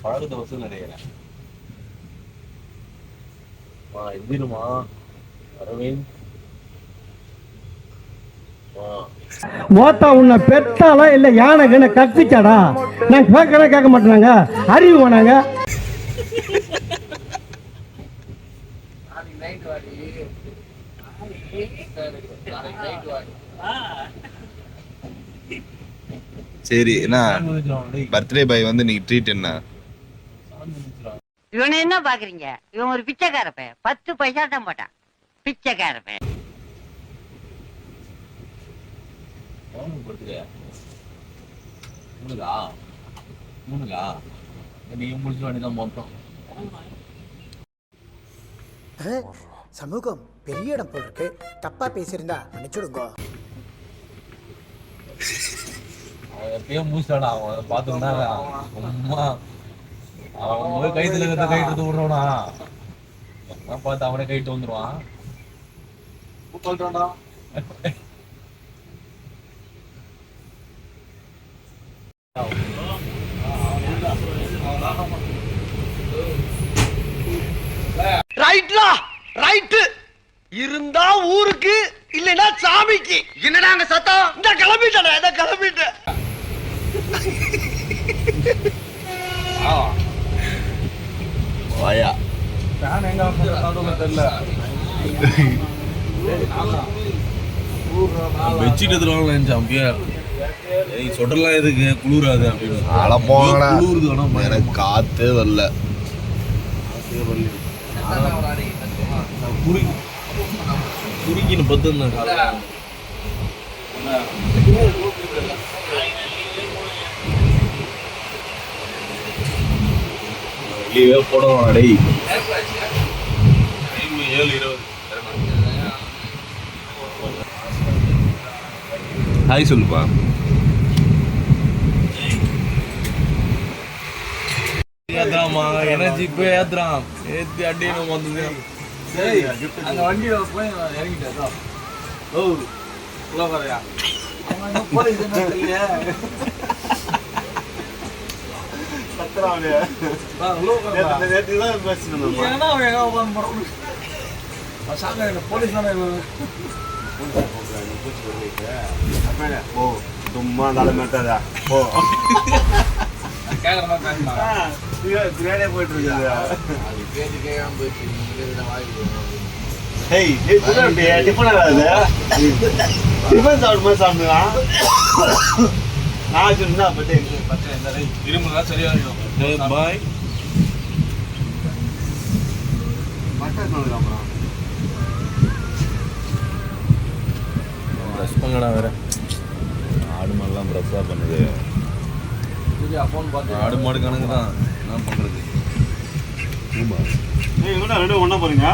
பழக்கத்தை வசூல் நினைக்கிறேன். எந்திருமா அரவிந்த். மோத்தா உன்னை பெத்தாலா இல்ல யானை கண்ண கத்திச்சாடா? நான் கேட்க மாட்டேனாங்க, அறிவு வேணாங்க. சரி, என்ன பர்த்டே பாய் வந்து நீங்க ட்ரீட் என்ன? இவனை என்ன பாக்குறீங்க? இவன் ஒரு பிச்சைக்கார பையன், 10 பைசா தான் போட்டான். பிச்சைக்கார பையன். நீங்க முடிச்சு வேண்டியதான் மொத்தம். சமூகம் பெரிய இடம் போல் இருக்கு. தப்பா பேசியிருந்தா மன்னிச்சுடுங்க. எப்பயும் மூச்சாடா அவன் பாத்துக்கிட்டா அம்மா அவன் கைத்துல கைட்டு விடுறவனா பார்த்து அவனே கைட்டு வந்துருவான். ரைட்லா ரைட்டு இருந்தா ஊருக்கு இல்லைன்னா சாமிக்கு. என்னடா அங்க சத்தம்? இந்த கிளம்பிட்டா இதை கிளம்பிட்டு வாயா தெரியல பெட்ஷீட் எடுத்துருவாங்க நினைச்சா. சொட்டெல்லாம் எதுக்கு குளிராது அப்படின்னு அட போங்கடா. எனக்கு காத்தே வரல. குறுக்கின்னு பத்து லீவே போடுவோம். அடை 7:20. ஹாய் சொல்லுப்பா. ஏத்துறாமா எனர்ஜி இப்போ ஏத்துறான். ஏத்தி அடின்னு வந்து அந்த வண்டியில போய் இறங்கிட்டா. ஓ உள்ள வரையா சும்மா தலைமாட்டாதா போயிட்டு இருக்காது. பாய் ப்ரெஸ் பண்ணடா வேற. ஆடு மாடுலாம் ப்ரெஸ்ஸாக பண்ணுது. ஆடு மாடு கணக்கு தான் என்ன பண்ணுறது. ரெண்டும் ஒன்றா போறீங்க.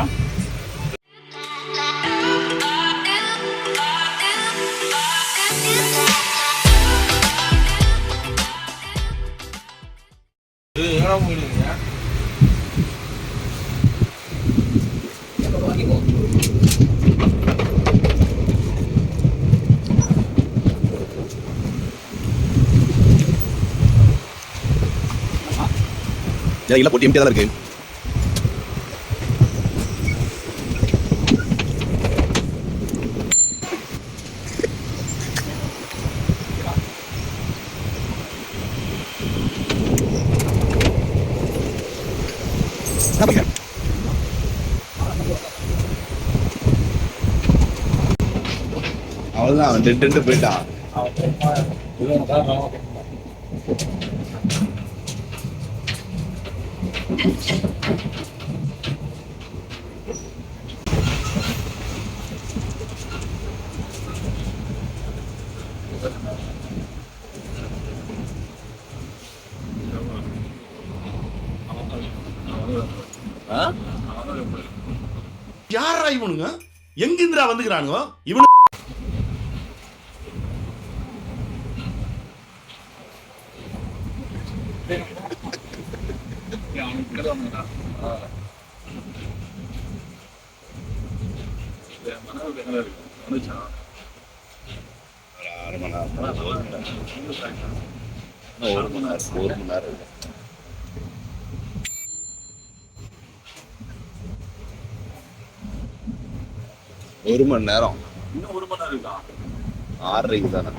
இல்லை போட்டு எம்டியாக தான் இருக்கு. அவ்வளோதான் அவன் டென்ட்டு போயிட்டான். யாரா இவனுங்க? எங்கிருந்துடா வந்துக்கிறானுங்க இவனு? அரை மணி நேரம், 1 மணி நேரம். ஒரு மணி நேரம். இன்னும் 1 மணி நேரம் இருக்கா? 6:30 தானே.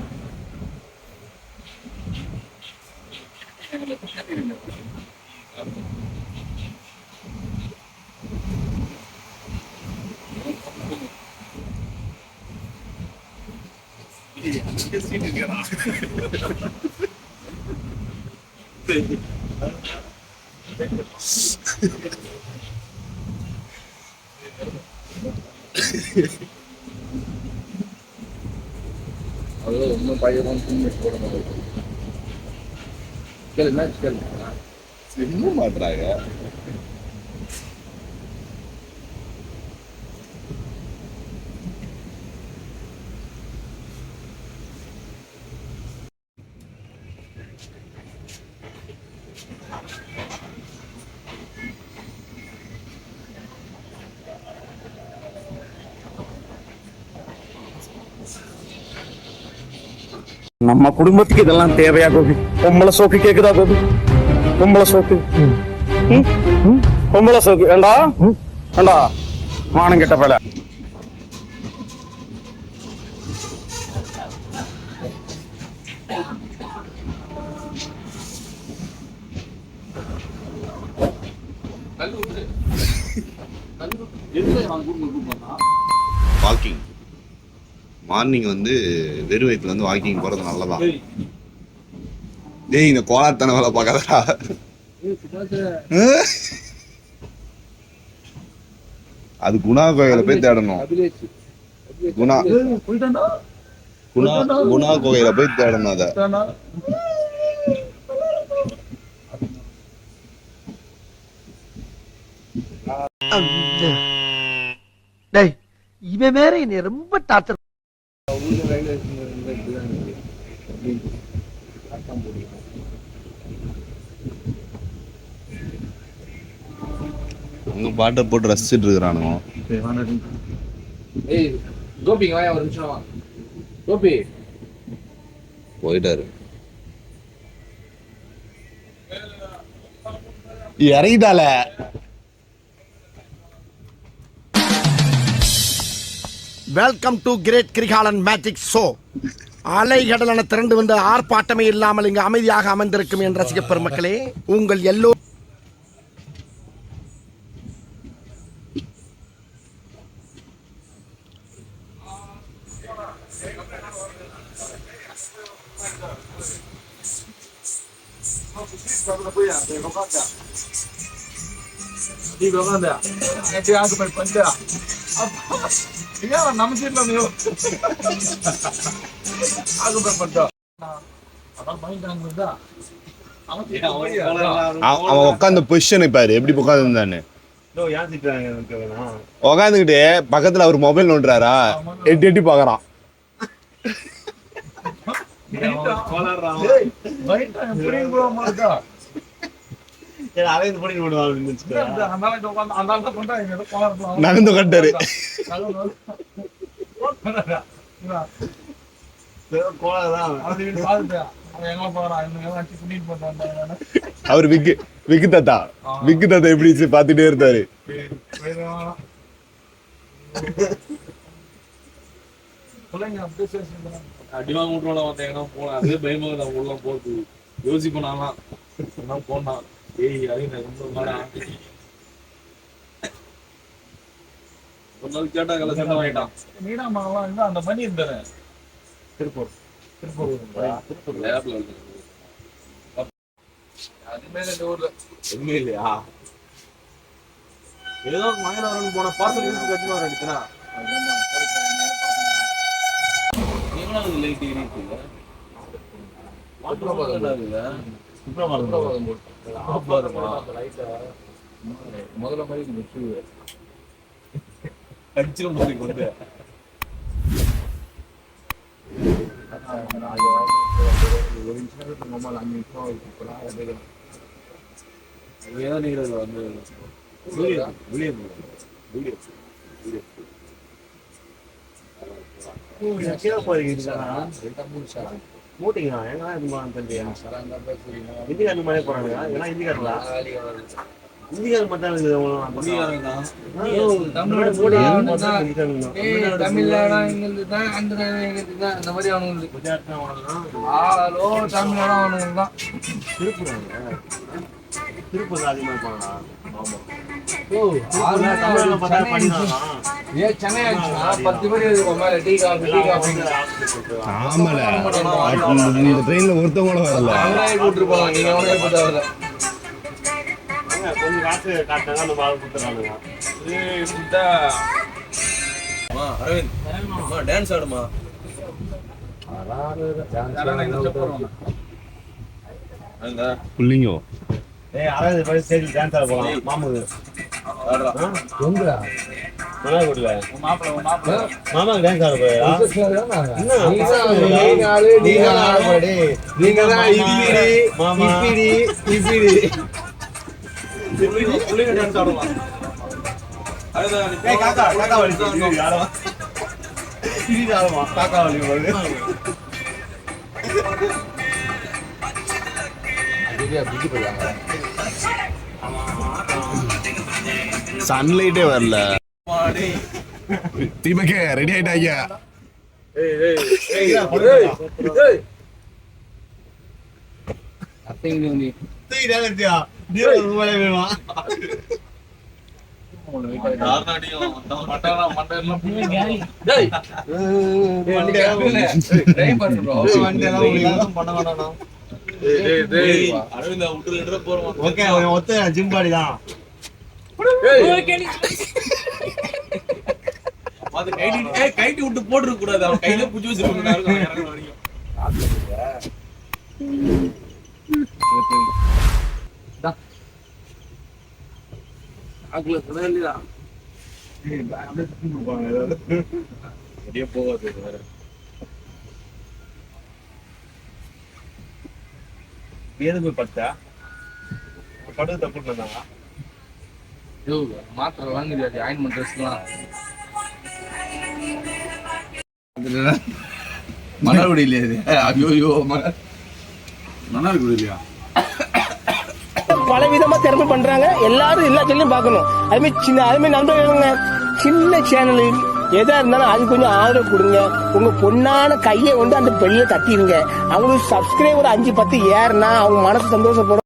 இன்னும் மாட்டுறாங்க. நம்ம குடும்பத்துக்கு இதெல்லாம் தேவையா கோபி? பொம்பளை சோக்கு கேக்குதா கோபி? பொம்பளை சோக்கு, பொம்பளை சோக்கு ஏண்டா ஏண்டா மானம் கெட்ட பேல. வாக்கிங் மார்னிங் வந்து வெறும் வயிற்றுல வந்து வாக்கிங் போறது நல்லதான். டேய் இந்த கோலாத்தன வேலை பார்க்காதடா. அது குணா கோயில போய் தேடணும். குணா குணா குணா கோயில போய் தேடணும். அத டேய் இவன் வேற என்னை ரொம்ப டார்ச்சர். உங்க பாட்டை போட்டு ரசிச்சுட்டு இருக்கிறானுங்க. போயிட்டாரு, இறங்கிட்டால. Welcome to great Kirikalan magic show. அலைகடலான திரண்டு வந்து ஆர்ப்பாட்டமே இல்லாமல் இங்கு அமைதியாக அமர்ந்திருக்கும் என் ரசிக பெருமக்களே, உங்கள் எல்லோ அவன் உட்காந்த பொசிஷன் பாரு, எப்படி உட்காந்து இருந்தான்னு. உட்காந்துக்கிட்டு பக்கத்துல அவர் மொபைல் நோண்டுறாரா, எட்டி எட்டி பாக்குறான். நகர்ந்து கட்டாரு. அவர் விக்கு தாத்தா எப்படி பாத்துட்டே இருந்தாரு. அடிமா மூட்டோட வந்தீங்கன்னா போனா அதே பயமாக தான் உள்ள போகுது. யோசிப்போனாலாம் போனான். ஏய் அது ரொம்ப ஒரு நாள் கேட்டா கல சண்டை வாங்கிட்டான். மீனாமாலாம் இருந்தா அந்த பண்ணி இருந்தாரு. திருப்பூர் லேப்ல ஊர்ல எதுவுமே இல்லையா? ஏதோ மயிலாரம் போன பார்சல் இருந்து கட்டுமா அடிச்சனா லைட் இருக்கு. முதல்ல மாதிரி அடிச்சிடும் வந்து மூட்டிங்களா எங்க இந்திக்காரன் மாதிரி போறாங்க ஏன்னா இந்திக்காரங்களா இந்திக்காரன் மட்டும் திருப்பூர் அதிகமா இருப்பாங்களா ஆமால இந்த ட்ரெயின்ல ஒருத்தவங்கள வரல கொஞ்சம் காசு காட்டினா நம்ம ஆள் கொடுத்துறானுங்க அரவிந்த் டான்ஸ் ஆடுமா புள்ளிங்கோ அரவிந்த் போய் சரி டான்ஸ் ஆட போலாம் மாமுக்கு எங்கடா மலையாள மாமாக்கு டான்ஸ் ஆட புள்ளிங்க டான்ஸ் ஆடுமா காக்கா வலி காக்கா வலி சன்லைட்டே வரல தீபகே ரெடி ஆயிட்டாங்க ஜிம்பாடி தான் கைட்டி விட்டு போட்டு கூடாது அவன் கையில புடிச்சு வச்சிருக்காங்க போகாது வேற ஏது போய் படுத்தா படுத்து தப்பு பண்ணாங்க மாத்திரை வாங்குறியா ஆயின்மெண்ட் ட்ரெஸ்லாம் மணல்குடி இல்லையா ஐயோ மணல்குடி இல்லையா பல விதமா திறமை பண்றாங்க. எல்லாரும் எல்லா சேனலையும் பார்க்கணும். அதுமாதிரி நண்பர்கள் சின்ன சேனலு எதா இருந்தாலும் அது கொஞ்சம் ஆதரவு கொடுங்க. உங்க பொண்ணான கையை வந்து அந்த பெல்ல தட்டிடுங்க. அவங்களுக்கு சப்ஸ்கிரைபர் 5-10 ஏறுனா அவங்க மனசு சந்தோஷப்படும்.